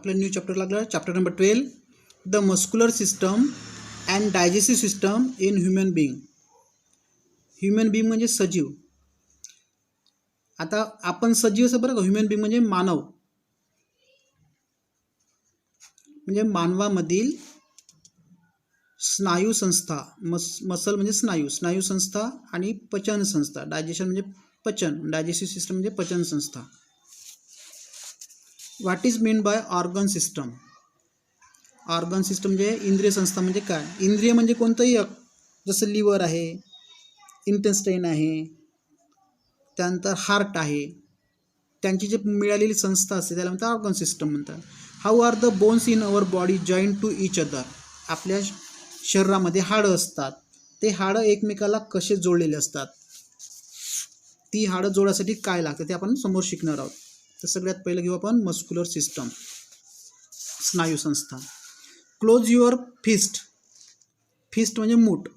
आपला new chapter लागला, chapter number 12, the muscular system and digestive system in human being. Human being म्हणजे सजीव. आता आपण सजीव असं बरं का, ह्युमन बिंग म्हणजे मानव, म्हणजे मानवामधील स्नायू संस्था, मसल म्हणजे स्नायू, स्नायू संस्था आणि पचन संस्था, डायजेशन म्हणजे पचन, डायजेस्टिव्ह सिस्टम म्हणजे पचन संस्था. What is mean by organ system? Organ system म्हणजे इंद्रिय संस्था म्हणजे काय? इंद्रिय म्हणजे कोणतंही जसं लिव्हर आहे, इंटेस्टाईन आहे, त्यानंतर हार्ट आहे, त्यांची जी मिळालेली संस्था असते त्याला म्हणतात ऑर्गन सिस्टम म्हणतात. How are the bones in our body joint to each other? आपल्या शरीरामध्ये हाडं असतात, ते हाडं एकमेकाला कसे जोडलेले असतात, ती हाडं जोडासाठी काय लागतं ते आपण समोर शिकणार आहोत. तर सगळ्यात पहिलं घेऊ आपण मस्क्युलर सिस्टम, स्नायू संस्था. क्लोज युअर फिस्ट, फिस्ट म्हणजे मूठ,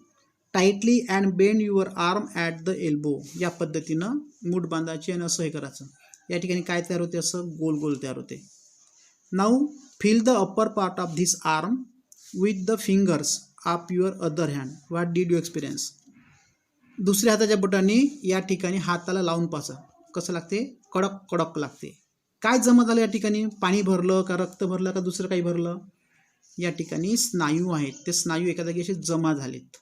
tightly and bend your arm at the elbow. या पद्धतीनं मूठ बांधायची आणि असं हे करायचं. या ठिकाणी काय तयार होते? असं गोल गोल तयार होते. Now feel the upper part of this arm with the fingers of your other hand. What did you experience? दुसऱ्या हाताच्या बोटांनी या ठिकाणी हाताला लावून पासा. कसं लागते? कडक कडक लागते. काय जमा झालं या ठिकाणी? पाणी भरलं का, रक्त भरलं का, दुसरं काही भरलं? या ठिकाणी स्नायू आहेत, ते स्नायू एका जागी असे जमा झालेत.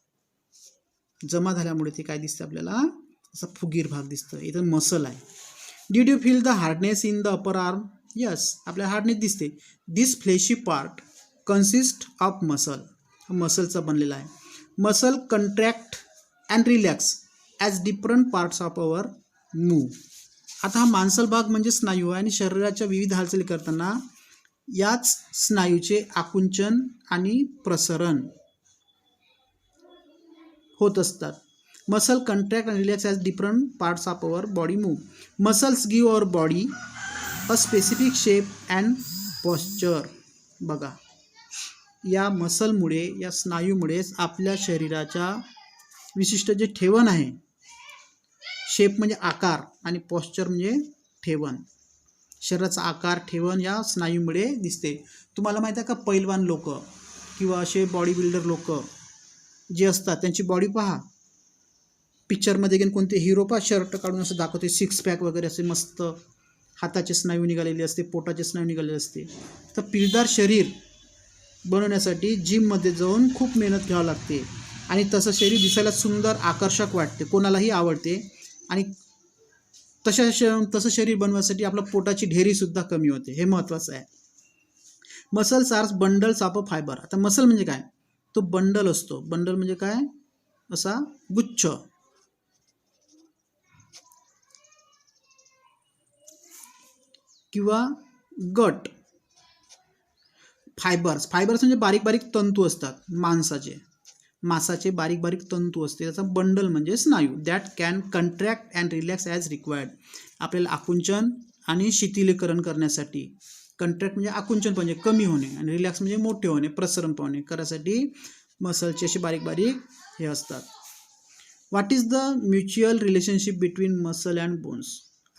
जमा झाल्यामुळे ते काय दिसतं आपल्याला? असा फुगीर भाग दिसतं. इथं मसल आहे. Did you feel the hardness in the upper arm? Yes, आपल्याला हार्डनेस दिसते. This fleshy part consist of muscle. हा मसलचा बनलेला आहे. Muscle contract and relax as different parts of our move. आता हा मांसल भाग म्हणजे स्नायू आहे आणि शरीराच्या विविध हालचाली करताना याच स्नायूचे आकुंचन आणि प्रसरण होत असतात. Muscle contract and relax as different parts of our body move. Muscles give our body a specific shape and posture. बघा, या मसलमुळे, या स्नायूमुळेच आपल्या शरीराच्या विशिष्ट जे ठेवण आहे, शेप म्हणजे आकार आणि पॉस्चर म्हणजे ठेवण, शरीराचा आकार ठेवण या स्नायूमुळे दिसते. तुम्हाला माहिती आहे का, पैलवान लोक किंवा असे बॉडी बिल्डर लोक जे असतात त्यांची बॉडी पहा. पिक्चरमध्ये घेऊन कोणते हिरो पहा, शर्ट काढून असं दाखवते, सिक्स पॅक वगैरे असे मस्त, हाताचे स्नायू निघालेले असते, पोटाचे स्नायू निघालेले असते. तर पिळदार शरीर बनवण्यासाठी जिममध्ये जाऊन खूप मेहनत घ्यावी लागते आणि तसं शरीर दिसायला सुंदर, आकर्षक वाटते, कोणालाही आवडते. आणि तसं शरीर बनवण्यासाठी आपल्या पोटाची ढेरीसुद्धा कमी होते. हे महत्त्वाचं आहे. Muscles are bundles of a fibre. आता मसल म्हणजे काय? तो बंडल असतो. बंडल म्हणजे काय? असा गुच्छ किंवा गट. फायबर्स, फायबर्स म्हणजे बारीक बारीक तंतू असतात. मांसाचे बारीक बारीक तंतू असते, त्याचा बंडल म्हणजे स्नायू. That can contract and relax as required. आपल्याला आकुंचन आणि शिथिलीकरण करण्यासाठी, कंट्रॅक्ट म्हणजे आकुंचन म्हणजे कमी होणे आणि रिलॅक्स म्हणजे मोठे होणे, प्रसरण पावणे करायसाठी मसलचे असे बारीक बारीक हे असतात. What is the mutual relationship between muscle and bones?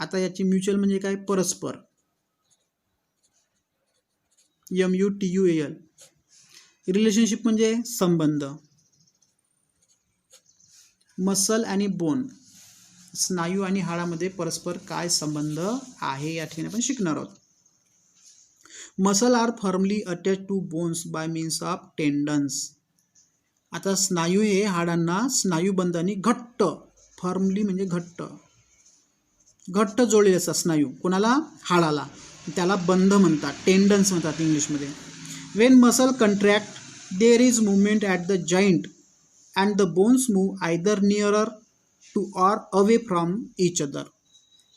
आता याची म्युच्युअल म्हणजे काय? परस्पर, MUTUAL. रिलेशनशिप म्हणजे संबंध. मसल आणि बोन, स्नायू आणि हाडामध्ये परस्पर काय संबंध आहे या ठिकाणी आपण शिकणार आहोत. Muscle are firmly attach to bones by means of tendons. आता स्नायू हे हाडांना स्नायूबंधाने घट्ट, फर्मली म्हणजे घट्ट, घट्ट जोडलेले असतात स्नायू. कोणाला? हाडाला. त्याला बंध म्हणतात, टेंडन्स म्हणतात इंग्लिशमध्ये. When muscle contract there is movement at the joint and the bones move either nearer to or away from each other.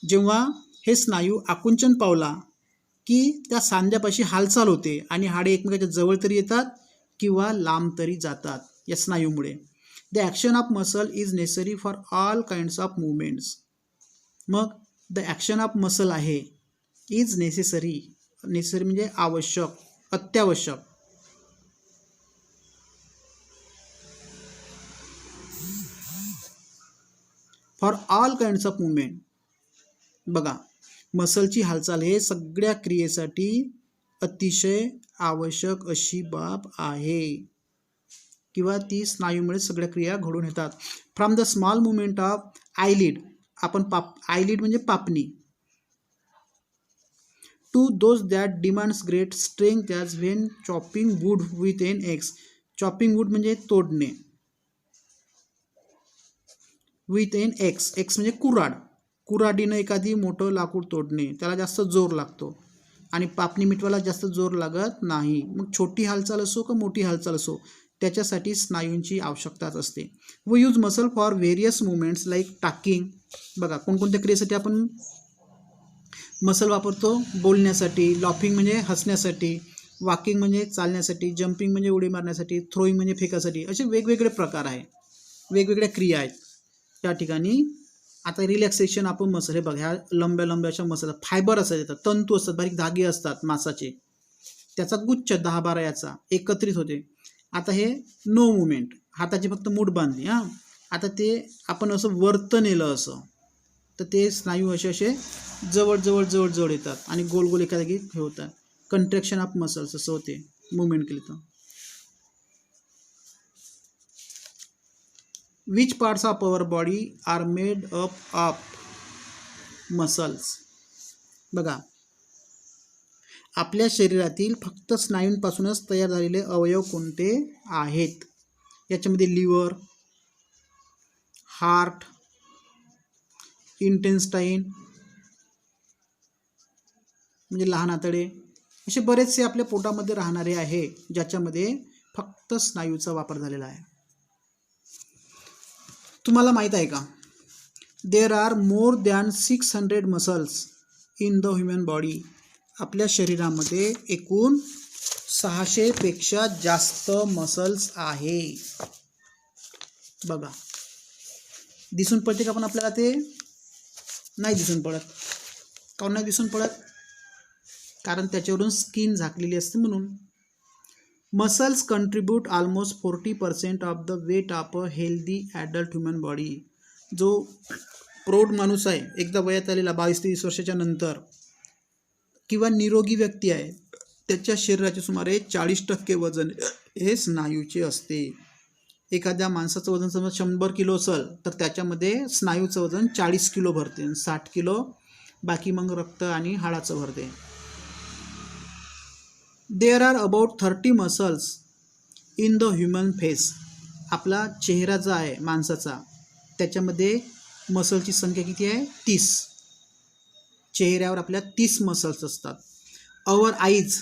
जेव्हा हे स्नायू आकुंचन पावला की त्या सांध्यापाशी हालचाल होते आणि हाडे एकमेकाच्या जवळ तरी येतात किंवा लांब तरी जातात या स्नायूमुळे. The action of muscle is necessary for all kinds of movements. मग द ॲक्शन ऑफ मसल आहे इज नेसेसरी, नेसेसरी म्हणजे आवश्यक, अत्यावश्यक. For all kinds of movement. बघा, मसलची हालचाल हे सगळ्या क्रियेसाठी अतिशय आवश्यक अशी बाब आहे किंवा ती स्नायूमुळे सगळ्या क्रिया घडून येतात. From the small movement of eyelid, आपण आयलिड म्हणजे पापणी, to those that demands great strength as when chopping wood with an axe. Chopping wood म्हणजे तोडणे, विथ एन एक्स, एक्स म्हणजे कुऱ्हाड, कुऱ्हाडीनं एखादी मोठं लाकूड तोडणे, त्याला जास्त जोर लागतो आणि पापणी मिटवायला जास्त जोर लागत नाही. मग छोटी हालचाल असो का मोठी हालचाल असो, त्याच्यासाठी स्नायूंची आवश्यकताच असते. We use muscle for various movements like taking. बघा कोणकोणत्या क्रियेसाठी आपण मसल वापरतो? बोलण्यासाठी, लॉफिंग म्हणजे हसण्यासाठी, वॉकिंग म्हणजे चालण्यासाठी, जम्पिंग म्हणजे उडी मारण्यासाठी, थ्रोईंग म्हणजे फेकासाठी. असे वेगवेगळे प्रकार आहे, वेगवेगळ्या क्रिया आहेत त्या ठिकाणी. आता रिलॅक्सेशन आपण मसल, हे बघा ह्या लंब्या लंब्या अशा मसल, फायबर असतात, येतात तंतू असतात, बारीक धागे असतात मांसाचे, त्याचा गुच्छ 10-12 याचा एकत्रित होते. आता हे नो मुवमेंट, हाताची फक्त मूठ बांधली. हां, आता ते आपण असं वरत नेलं असं, तर ते स्नायू असे असे जवळ जवळ जवळ जवळ येतात आणि गोल गोल एका जागी हे होतात. कंट्रॅक्शन ऑफ मसल्स असं होते मुवमेंट केली तर. Which parts of our body are made up of muscles. बघा आपल्या शरीरातील फक्त स्नायूंपासूनच तयार झालेले अवयव कोणते आहेत? याच्यामध्ये लिव्हर, हार्ट, इंटेस्टाईन म्हणजे लहान आतडे, असे बरेचसे आपल्या पोटामध्ये राहणारे आहे ज्याच्यामध्ये फक्त स्नायूचा वापर झालेला आहे. तुम्हाला माहीत आहे का, there are more than 600 muscles in the human body. आपल्या शरीरामध्ये एकूण 600 पेक्षा जास्त मसल्स आहे. बघा दिसून पडते का पण आपल्याला? ते नाही दिसून पडत. काऊन नाही दिसून पडत? कारण त्याच्यावरून स्किन झाकलेली असते म्हणून. Muscles contribute almost 40% of the weight of a healthy adult human body. जो प्रौढ माणूस आहे, एकदा वयात आलेला 22-23 वर्षाच्या नंतर, किंवा निरोगी व्यक्ती आहे, त्याच्या शरीराचे सुमारे 40% वजन हे स्नायूचे असते. एखाद्या माणसाचं वजन समजा 100 किलो असेल तर त्याच्यामध्ये स्नायूचं वजन 40 किलो भरते, 60 किलो बाकी मग रक्त आणि हाडाचं भरते. There are about 30 muscles in the human face. आपला चेहरा जो आहे माणसाचा, त्याच्यामध्ये मसलची संख्या किती आहे? 30. चेहऱ्यावर आपल्या 30 मसल्स असतात. Our eyes,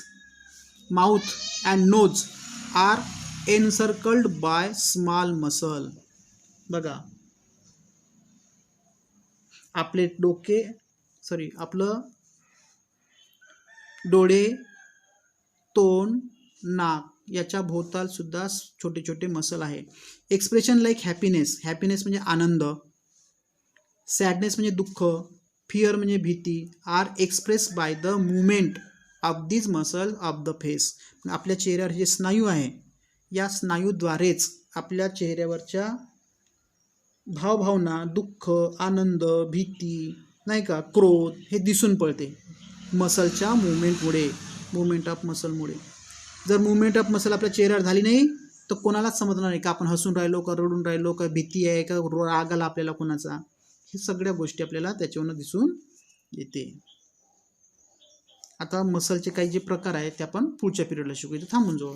mouth and nose are encircled by small muscle. बघा आपले आपलं डोळे, तोंड, नाक याच्या भोवताल सुद्धा छोटे छोटे मसल आहे. एक्सप्रेशन लाईक हॅपीनेस, हॅपीनेस म्हणजे आनंद, सॅडनेस म्हणजे दुःख, फिअर म्हणजे भीती, are express by the movement of this muscle of the face. आपल्या चेहऱ्यावर जे स्नायू आहे, या स्नायूद्वारेच आपल्या चेहऱ्यावरच्या भावभावना, दुःख, आनंद, भीती, नाही का, क्रोध हे दिसून पडते मसलच्या मुवमेंटमुळे, मुवमेंट ऑफ मसलमुळे. जर मुवमेंट ऑफ मसल आपल्या चेहऱ्यावर झाली नाही तर कोणालाच समजणार नाही का आपण हसून राहिलो का रडून राहिलो, का भीती आहे का राग आला आपल्याला कोणाचा. हे सगळ्या गोष्टी आपल्याला त्याच्यावरून दिसून येते. आता मसलचे काही जे प्रकार आहेत ते आपण पुढच्या पिरियडला शिकू. इथे थांबून जाऊ.